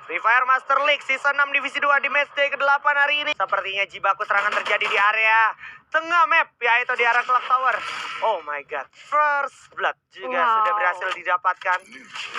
Free Fire Master League Season 6 Divisi 2 di matchday ke-8 hari ini. Sepertinya jibaku serangan terjadi di area tengah map, yaitu di arah Clock Tower. Oh my god, First Blood juga sudah berhasil didapatkan.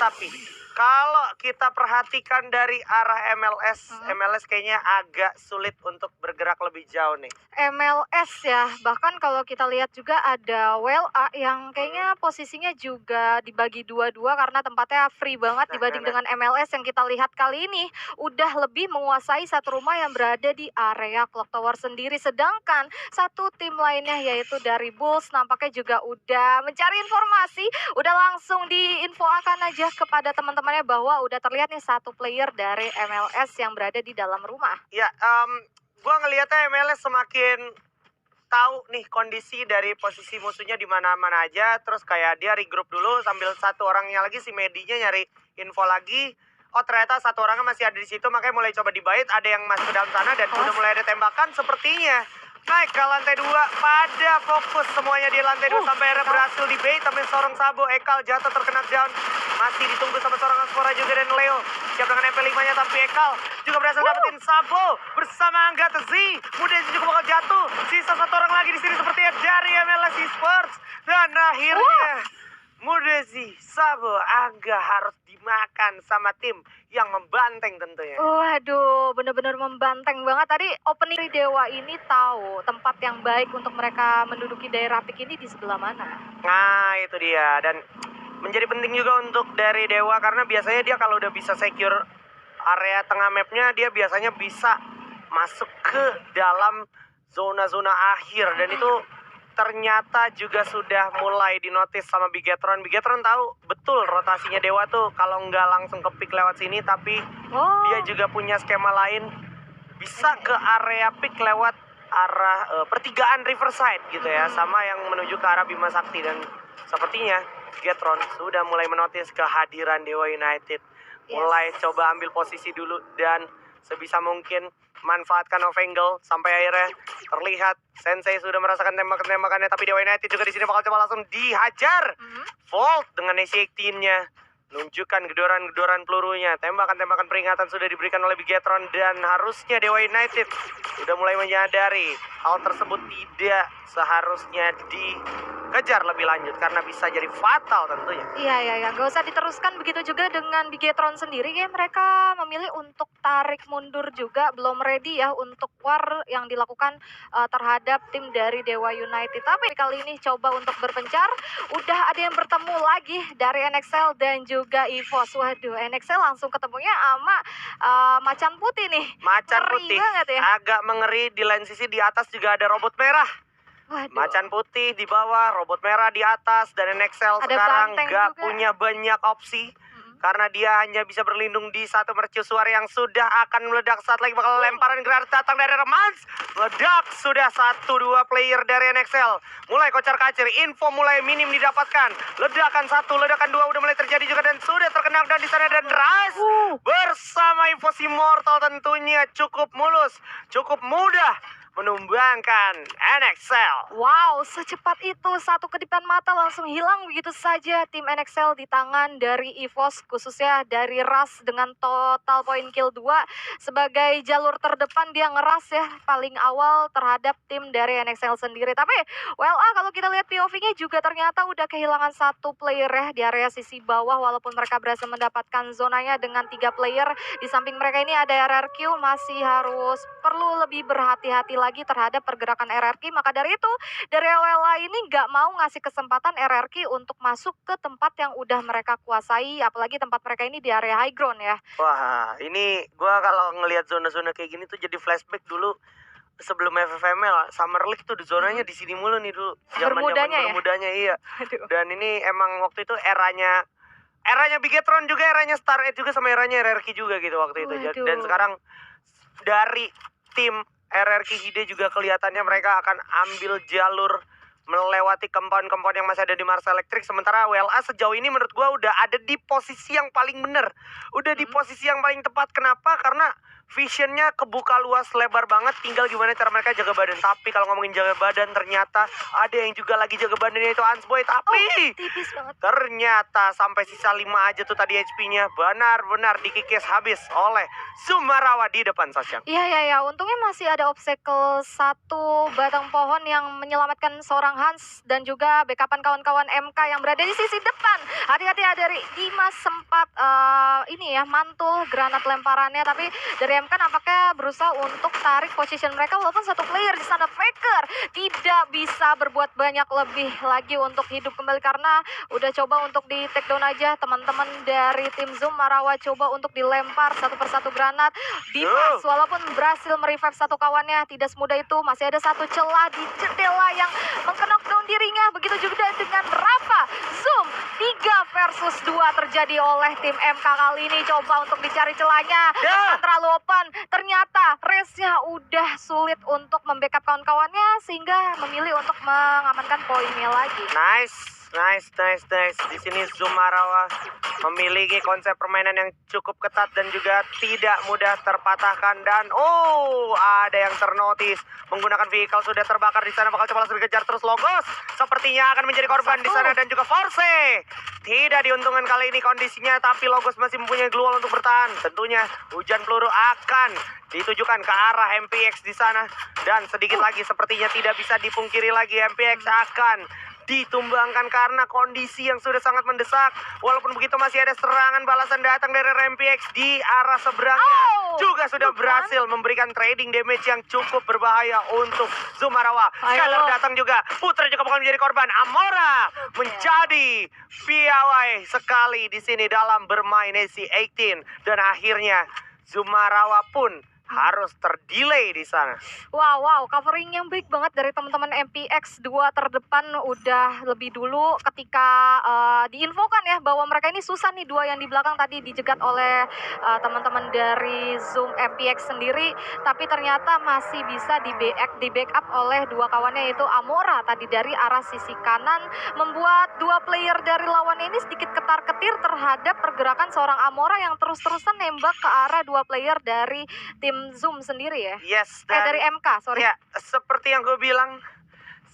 Tapi kalau kita perhatikan dari arah MLS kayaknya agak sulit untuk bergerak lebih jauh nih. MLS ya, bahkan kalau kita lihat juga ada WLA yang kayaknya posisinya juga dibagi dua-dua karena tempatnya free banget dibanding dengan MLS yang kita lihat kali ini. Udah lebih menguasai satu rumah yang berada di area Clock Tower sendiri. Sedangkan satu tim lainnya yaitu dari Bulls nampaknya juga udah mencari informasi, udah langsung diinfokan aja kepada teman-temannya bahwa udah terlihat nih satu player dari MLS yang berada di dalam rumah. Ya, gua ngelihatnya MLS semakin tahu nih kondisi dari posisi musuhnya di mana-mana aja. Terus kayak dia regroup dulu sambil satu orangnya lagi, si Medinya nyari info lagi. Oh ternyata satu orangnya masih ada di situ, makanya mulai coba dibait. Ada yang masuk ke dalam sana dan udah mulai ada tembakan sepertinya. Naik ke lantai 2, pada fokus semuanya di lantai 2 sampai akhirnya berhasil dibait sampai seorang Sabo. Ekal jatuh terkena down, masih ditunggu sama seorang Aspora juga dan Leo siap dengan MP5-nya, tapi Ekal juga berhasil dapetin Sabo bersama Anggata Z. Mudezi juga bakal jatuh, sisa satu orang lagi di sini sepertinya dari MLS Esports. Dan akhirnya Mudezi, Sabo, Angga harus dimakan sama tim yang membanteng tentunya. Waduh, bener-bener membanteng banget. Tadi opening Dewa ini tahu tempat yang baik untuk mereka menduduki daerah pick ini di sebelah mana. Nah, itu dia. Dan menjadi penting juga untuk dari Dewa karena biasanya dia kalau udah bisa secure area tengah mapnya, dia biasanya bisa masuk ke dalam zona-zona akhir. Dan itu ternyata juga sudah mulai dinotis sama Bigetron. Bigetron tahu betul rotasinya Dewa tuh kalau nggak langsung ke pick lewat sini, tapi dia juga punya skema lain, bisa ke area pick lewat arah pertigaan Riverside gitu ya, sama yang menuju ke arah Bima Sakti. Dan sepertinya Bigetron sudah mulai menotis kehadiran Dewa United, mulai coba ambil posisi dulu dan sebisa mungkin manfaatkan off angle sampai akhirnya terlihat Sensei sudah merasakan tembakan-tembakannya, tapi Dewa United juga di sini bakal coba langsung dihajar. Volt dengan AC-18-nya menunjukkan gedoran-gedoran pelurunya. Tembakan-tembakan peringatan sudah diberikan oleh Bigetron dan harusnya Dewa United sudah mulai menyadari hal tersebut tidak seharusnya dikejar lebih lanjut karena bisa jadi fatal tentunya. Iya, nggak usah diteruskan. Begitu juga dengan Bigetron sendiri, kayak mereka memilih untuk tarik mundur juga, belum ready ya untuk war yang dilakukan terhadap tim dari Dewa United. Tapi kali ini coba untuk berpencar, udah ada yang bertemu lagi dari NXL dan juga EVOS. Waduh, NXL langsung ketemunya sama Macan Putih nih. Macan Ngeri Putih banget ya. agak mengeri. Di lain sisi di atas juga ada robot merah. Waduh. Macan Putih di bawah, robot merah di atas, dan NXL Ada sekarang banteng gak juga. punya banyak opsi. Karena dia hanya bisa berlindung di satu mercusuar yang sudah akan meledak saat lagi bakal lemparan granat datang dari Remans. Meledak, sudah 1-2 player dari NXL. Mulai kocar-kacir, info mulai minim didapatkan. Ledakan 1, ledakan 2 udah mulai terjadi juga dan sudah terkena down di sana, dan Raz bersama info si Mortal tentunya cukup mulus, cukup mudah menumbangkan NXL. Wow, secepat itu, satu kedipan mata langsung hilang begitu saja tim NXL di tangan dari EVOS, khususnya dari Ras dengan total point kill 2. Sebagai jalur terdepan dia ngeras ya paling awal terhadap tim dari NXL sendiri. Tapi kalau kita lihat POV-nya juga ternyata udah kehilangan satu player ya di area sisi bawah, walaupun mereka berhasil mendapatkan zonanya dengan 3 player. Di samping mereka ini ada RRQ, masih harus perlu lebih berhati-hati lagi terhadap pergerakan RRQ. Maka dari itu dari WLA ini nggak mau ngasih kesempatan RRQ untuk masuk ke tempat yang udah mereka kuasai, apalagi tempat mereka ini di area high ground ya. Wah, ini gua kalau ngelihat zona-zona kayak gini tuh jadi flashback dulu sebelum FFML. Summer League tuh zonanya di sini mulu nih dulu. Bermudanya ya? Bermudanya, iya. Aduh. Dan ini emang waktu itu eranya Bigetron juga, eranya Star Edge juga, sama eranya RRQ juga gitu waktu itu. Waduh. Dan sekarang dari tim RRQ Hide juga kelihatannya mereka akan ambil jalur melewati compound-compound yang masih ada di Mars Electric. Sementara WLA sejauh ini menurut gua udah ada di posisi yang paling bener, udah di posisi yang paling tepat. Kenapa? Karena visionnya kebuka luas lebar banget, tinggal gimana cara mereka jaga badan. Tapi kalau ngomongin jaga badan, ternyata ada yang juga lagi jaga badannya, itu Hansboy. Tapi Tipis banget. ternyata sampai sisa 5 aja tuh tadi HP-nya benar-benar dikikis habis oleh Zumarawa di depan Sasyang. Iya. Untungnya masih ada obstacle satu batang pohon yang menyelamatkan seorang Hans dan juga backupan kawan-kawan MK yang berada di sisi depan. Hati-hati ya, dari Dimas sempat mantul granat lemparannya, tapi dari MK nampaknya berusaha untuk tarik position mereka walaupun satu player di sana Faker tidak bisa berbuat banyak lebih lagi untuk hidup kembali karena udah coba untuk di take down aja. Teman-teman dari tim Zumarawa coba untuk dilempar satu persatu granat. Dimas walaupun berhasil merevive satu kawannya, tidak semudah itu. Masih ada satu celah di jendela yang mengknockdown dirinya. Begitu juga dengan Rafa. Zoom 3 versus 2 terjadi oleh tim MK kali ini. Coba untuk dicari celahnya, terlalu open. Ternyata race-nya udah sulit untuk membackup kawan-kawannya sehingga memilih untuk mengamankan poinnya lagi. Nice. Di sini Zumarawa memiliki konsep permainan yang cukup ketat dan juga tidak mudah terpatahkan. Dan ada yang ternotis menggunakan vehicle sudah terbakar di sana, bakal coba langsung dikejar terus. Logos sepertinya akan menjadi korban di sana dan juga Force tidak diuntungkan kali ini kondisinya, tapi Logos masih mempunyai glue untuk bertahan. Tentunya hujan peluru akan ditujukan ke arah MPX di sana dan sedikit lagi sepertinya tidak bisa dipungkiri lagi MPX akan ditumbangkan karena kondisi yang sudah sangat mendesak. Walaupun begitu masih ada serangan balasan datang dari RMPX di arah seberangnya. Juga sudah berhasil memberikan trading damage yang cukup berbahaya untuk Zumarawa. Skyler datang juga. Putra juga bakal menjadi korban. Amora menjadi piawai sekali di sini dalam bermain AC-18. Dan akhirnya Zumarawa pun harus terdelay di sana. Wow, covering yang baik banget dari teman-teman MPX. 2 terdepan udah lebih dulu ketika diinfokan ya bahwa mereka ini susah nih. 2 yang di belakang tadi dijegat oleh teman-teman dari Zoom MPX sendiri, tapi ternyata masih bisa di backup oleh 2 kawannya, yaitu Amora tadi dari arah sisi kanan, membuat 2 player dari lawannya ini sedikit ketar-ketir terhadap pergerakan seorang Amora yang terus-terusan nembak ke arah 2 player dari tim Zoom sendiri ya. Yes, dan dari MK, sorry. Ya, seperti yang gue bilang,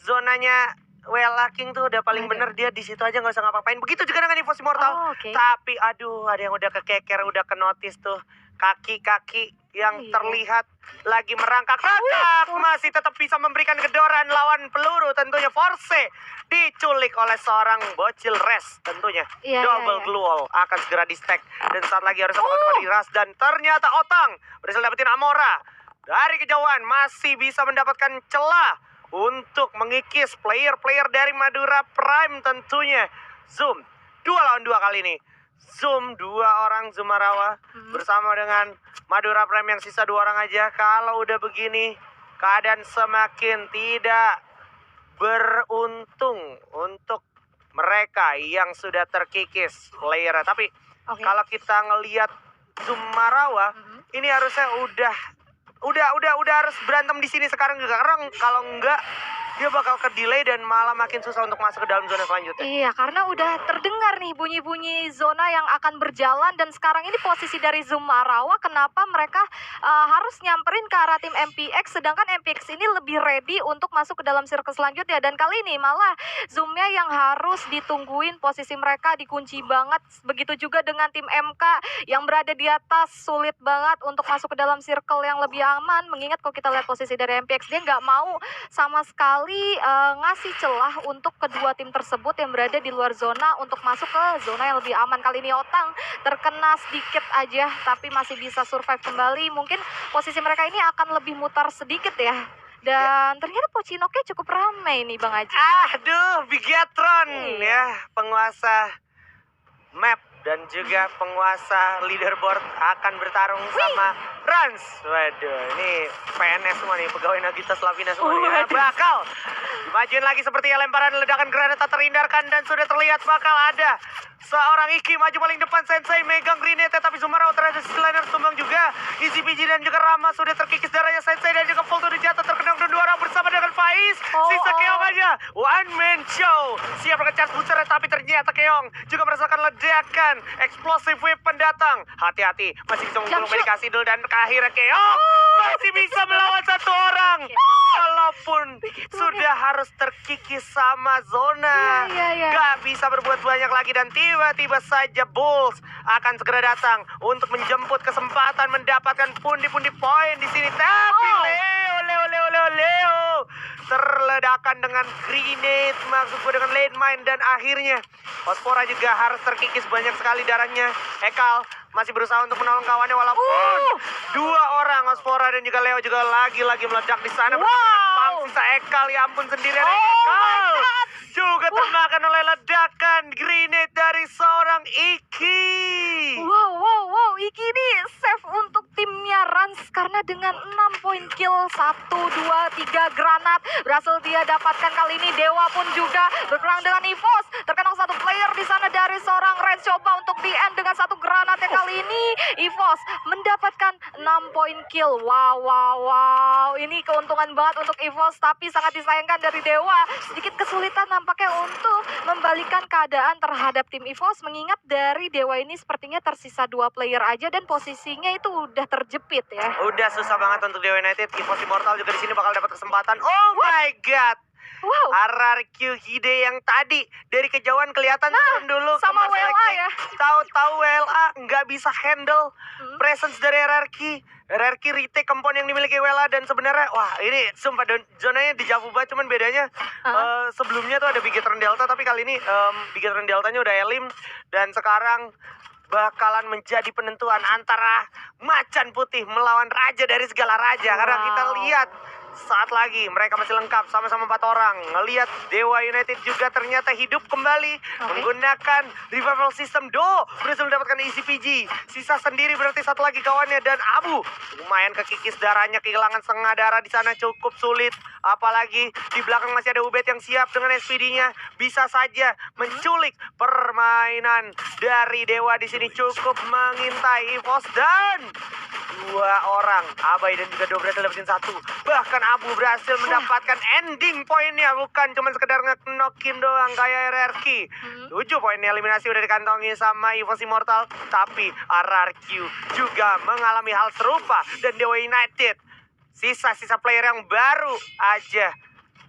zonanya Wela King tuh udah paling bener, dia di situ aja nggak usah ngapa-ngapain. Begitu juga dengan Evos Immortal. Tapi aduh, ada yang udah kekeker, udah kenotis tuh kaki-kaki yang terlihat lagi merangkak-rangkak, masih tetap bisa memberikan gedoran lawan peluru. Tentunya Force diculik oleh seorang bocil Res tentunya. Double glue wall akan segera di stack dan saat lagi harus coba diras, dan ternyata Otang berhasil dapetin Amora dari kejauhan, masih bisa mendapatkan celah untuk mengikis player-player dari Madura Prime tentunya. Zoom 2 lawan 2 kali ini. Zoom 2 orang Zumarawa bersama dengan Madura Prime yang sisa 2 orang aja. Kalau udah begini, keadaan semakin tidak beruntung untuk mereka yang sudah terkikis player. Tapi kalau kita ngelihat Zumarawa, ini harusnya udah harus berantem di sini sekarang juga. Karena kalau enggak, dia bakal ke delay dan malah makin susah untuk masuk ke dalam zona selanjutnya. Iya, karena udah terdengar nih bunyi-bunyi zona yang akan berjalan, dan sekarang ini posisi dari Zumarawa, kenapa mereka harus nyamperin ke arah tim MPX, sedangkan MPX ini lebih ready untuk masuk ke dalam circle selanjutnya. Dan kali ini malah Zoomnya yang harus ditungguin, posisi mereka dikunci banget. Begitu juga dengan tim MK yang berada di atas, sulit banget untuk masuk ke dalam circle yang lebih aman. Mengingat kalau kita lihat posisi dari MPX, dia nggak mau sama sekali ngasih celah untuk kedua tim tersebut yang berada di luar zona untuk masuk ke zona yang lebih aman. Kali ini Otang terkena sedikit aja, tapi masih bisa survive kembali. Mungkin posisi mereka ini akan lebih mutar sedikit ya. Dan ternyata Pocinoknya cukup ramai nih Bang Aji. Aduh, Bigatron ya, penguasa map dan juga penguasa leaderboard akan bertarung sama Rans. Waduh, ini PNS semua nih, pegawai Nagita Slavina semua nih. Bakal dimajuin lagi seperti lemparan ledakan granat tak terhindarkan, dan sudah terlihat bakal ada seorang Iki maju paling depan. Sensei megang grenade, tapi Zumarawa terhadap Liner tumbang juga. Easy PG dan juga Rama sudah terkikis darahnya. Sensei dan juga Full to dijatuh terkena 2 orang bersama dengan Faiz. Sisa Keong aja. One man show. Siap dengan charge booster, tapi ternyata Keong juga merasakan ledakan. Explosive weapon datang. Hati-hati. Masih bisa menggulung medikasi dulu. Dan akhirnya Keong masih bisa melawan satu orang. Walaupun sudah harus terkikis sama zona. Iya. Gak bisa berbuat banyak lagi. Dan tiba-tiba saja Bulls akan segera datang untuk menjemput kesempatan mendapatkan pundi-pundi poin di sini. Tapi Leo terledakan dengan grenade, maksudku dengan landmine, dan akhirnya Hospora juga harus terkikis banyak sekali darahnya. Ekal masih berusaha untuk menolong kawannya walaupun dua orang Hospora dan juga Leo juga lagi-lagi meledak di sana. Sisa Ekal, ya ampun, sendirian Ekal juga termakan oleh ledakan grenade dari seorang Iki. Wow, Iki ini save untuk timnya Rans karena dengan 6 poin kill, 1, 2, 3 granat berhasil dia dapatkan kali ini. Dewa pun juga berperang dengan EVOS, terkenal satu player di sana dari seorang Rans, coba untuk di end dengan satu granat yang kali ini EVOS mendapatkan 6 poin kill. Wow, ini keuntungan banget untuk EVOS, tapi sangat disayangkan dari Dewa. Sedikit kesulitan nampaknya untuk membalikan keadaan terhadap tim EVOS, mengingat dari Dewa ini sepertinya tersisa 2 player aja dan posisinya itu udah terjepit ya. Udah susah banget untuk Dewa United. EVOS Immortal juga di sini bakal dapat kesempatan. Oh my god. Wow. RRQ Hide yang tadi dari kejauhan kelihatan turun dulu sama ke Mars WLA Electric. ya. Tahu-tahu WLA nggak bisa handle presence dari RRQ. RRQ retake compound yang dimiliki WLA, dan sebenarnya wah ini sumpah zonanya dijavu banget, cuman bedanya sebelumnya tuh ada Bigetron Delta, tapi kali ini Bigetron Deltanya udah elim, dan sekarang bakalan menjadi penentuan antara Macan Putih melawan Raja dari segala raja. Karena kita lihat saat lagi mereka masih lengkap sama-sama 4 orang. Ngelihat Dewa United juga ternyata hidup kembali menggunakan revival system. Berhasil mendapatkan ECPG. Sisa sendiri berarti satu lagi kawannya, dan Abu lumayan kekikis darahnya, kehilangan setengah darah di sana, cukup sulit. Apalagi di belakang masih ada Ubed yang siap dengan SPD-nya, bisa saja menculik permainan dari Dewa di sini. Cukup mengintai EVOS, dan 2 orang Abai dan juga Do berhasil dapetin 1. Bahkan Abu berhasil mendapatkan ending poinnya, bukan cuma sekedar ngeknokin doang kayak RRQ. 7 poinnya eliminasi udah dikantongi sama EVOS Immortal, tapi RRQ juga mengalami hal serupa, dan Dewa United sisa-sisa player yang baru aja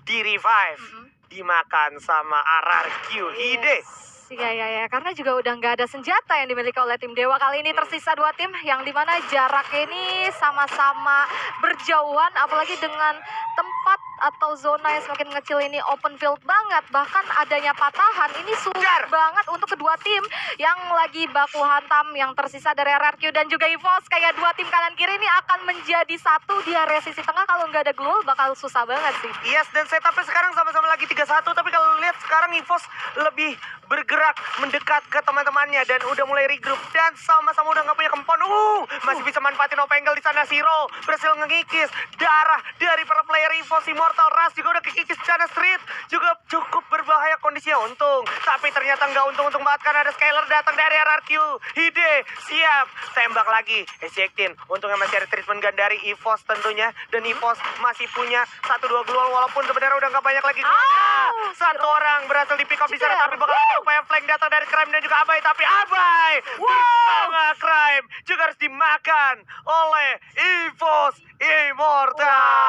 di revive dimakan sama RRQ Hide. Iya, karena juga udah nggak ada senjata yang dimiliki oleh tim Dewa. Kali ini tersisa 2 tim yang dimana jaraknya ini sama-sama berjauhan, apalagi dengan tempat atau zona yang semakin ngecil ini, open field banget. Bahkan adanya patahan ini sulit banget untuk kedua tim yang lagi baku hantam. Yang tersisa dari RRQ dan juga EVOS, kayak 2 tim kanan kiri ini akan menjadi satu di area sisi tengah. Kalau nggak ada glue bakal susah banget sih. Yes, dan setupnya sekarang sama-sama lagi 3-1. Tapi kalau lihat sekarang EVOS lebih bergerak mendekat ke teman-temannya dan udah mulai regroup, dan sama-sama udah nggak punya kempon. Masih bisa manfaatin off angle di sana. Zero berhasil ngekikis darah dari para player EVOS Immortal. Ras juga udah kekikis di sana. Street juga cukup berbahaya kondisinya, untung. Tapi ternyata nggak untung-untung banget karena ada Skyler datang dari RRQ. Hide siap tembak lagi. Ejectin, untungnya masih ada treatment gun dari EVOS tentunya, dan EVOS masih punya 1-2 global walaupun sebenarnya udah nggak banyak lagi. Satu orang berhasil di pick up di sana, tapi bakal ada upaya flank datang dari Crime dan juga Abai, tapi Abai bersama Crime juga harus dimakan oleh EVOS Immortal.